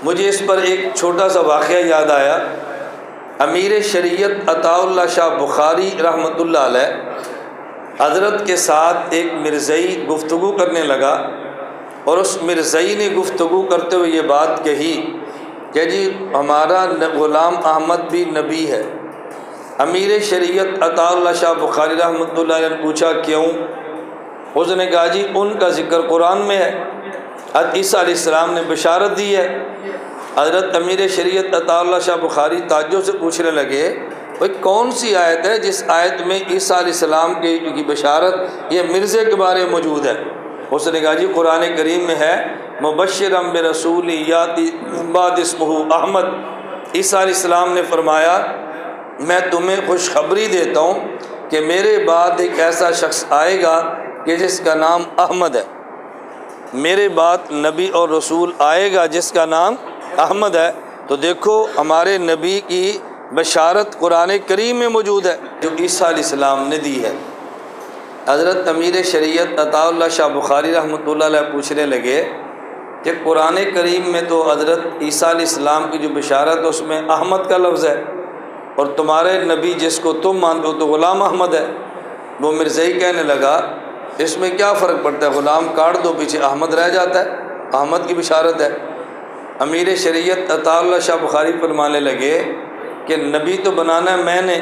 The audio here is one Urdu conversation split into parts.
مجھے اس پر ایک چھوٹا سا واقعہ یاد آیا۔ امیر شریعت عطا اللہ شاہ بخاری رحمۃ اللہ علیہ حضرت کے ساتھ ایک مرزائی گفتگو کرنے لگا، اور اس مرزائی نے گفتگو کرتے ہوئے یہ بات کہی کہ جی ہمارا غلام احمد بھی نبی ہے۔ امیر شریعت عطا اللہ شاہ بخاری رحمۃ اللہ علیہ نے پوچھا کیوں؟ اس نے کہا جی ان کا ذکر قرآن میں ہے، حضرت عیسیٰ علیہ السلام نے بشارت دی ہے۔ حضرت امیر شریعت عطا اللہ شاہ بخاری تعجب سے پوچھنے لگے بھئی کون سی آیت ہے جس آیت میں عیسیٰ علیہ السلام کی بشارت یہ مرزے کے بارے میں موجود ہے؟ اس نے کہا جی قرآن کریم میں ہے مبشرا برسول یاتی من بعد اسمہ احمد۔ عیسیٰ علیہ السلام نے فرمایا میں تمہیں خوشخبری دیتا ہوں کہ میرے بعد ایک ایسا شخص آئے گا کہ جس کا نام احمد ہے۔ میرے بعد نبی اور رسول آئے گا جس کا نام احمد ہے۔ تو دیکھو ہمارے نبی کی بشارت قرآن کریم میں موجود ہے جو عیسیٰ علیہ السلام نے دی ہے۔ حضرت امیر شریعت عطا اللہ شاہ بخاری رحمۃ اللہ علیہ پوچھنے لگے کہ قرآن کریم میں تو حضرت عیسیٰ علیہ السلام کی جو بشارت ہے اس میں احمد کا لفظ ہے، اور تمہارے نبی جس کو تم مانتے ہو تو غلام احمد ہے۔ وہ مرزائی کہنے لگا اس میں کیا فرق پڑتا ہے، غلام کاٹ دو پیچھے احمد رہ جاتا ہے، احمد کی بشارت ہے۔ امیر شریعت عطا اللہ شاہ بخاری فرمانے لگے کہ نبی تو بنانا ہے میں نے،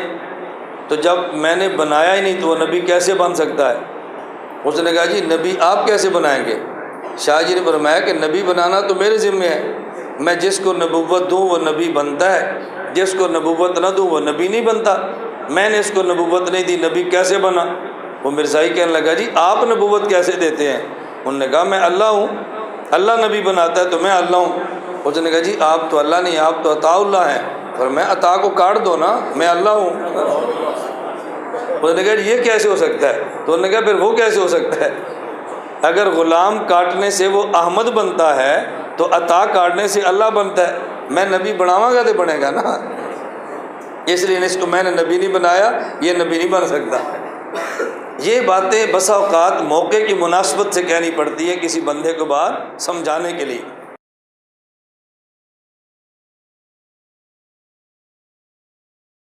تو جب میں نے بنایا ہی نہیں تو وہ نبی کیسے بن سکتا ہے؟ اس نے کہا جی نبی آپ کیسے بنائیں گے؟ شاہ جی نے فرمایا کہ نبی بنانا تو میرے ذمہ ہے، میں جس کو نبوت دوں وہ نبی بنتا ہے، جس کو نبوت نہ دوں وہ نبی نہیں بنتا۔ میں نے اس کو نبوت نہیں دی، نبی کیسے بنا؟ وہ مرزائی کہنے لگا جی آپ نبوت کیسے دیتے ہیں؟ انہوں نے کہا میں اللہ ہوں، اللہ نبی بناتا ہے تو میں اللہ ہوں۔ اس نے کہا جی آپ تو اللہ نہیں، آپ تو عطا اللہ ہیں۔ پر میں عطا کو کاٹ دو نا، میں اللہ ہوں۔ اس نے کہا یہ کیسے ہو سکتا ہے؟ تو انہوں نے کہا پھر وہ کیسے ہو سکتا ہے؟ اگر غلام کاٹنے سے وہ احمد بنتا ہے تو عطا کاٹنے سے اللہ بنتا ہے، میں نبی بناواں گا تو بنے گا نا، اس لیے اس کو میں نے نبی نہیں بنایا، یہ نبی نہیں بن سکتا۔ یہ باتیں بسا اوقات موقع کی مناسبت سے کہنی پڑتی ہے کسی بندے کو بات سمجھانے کے لیے۔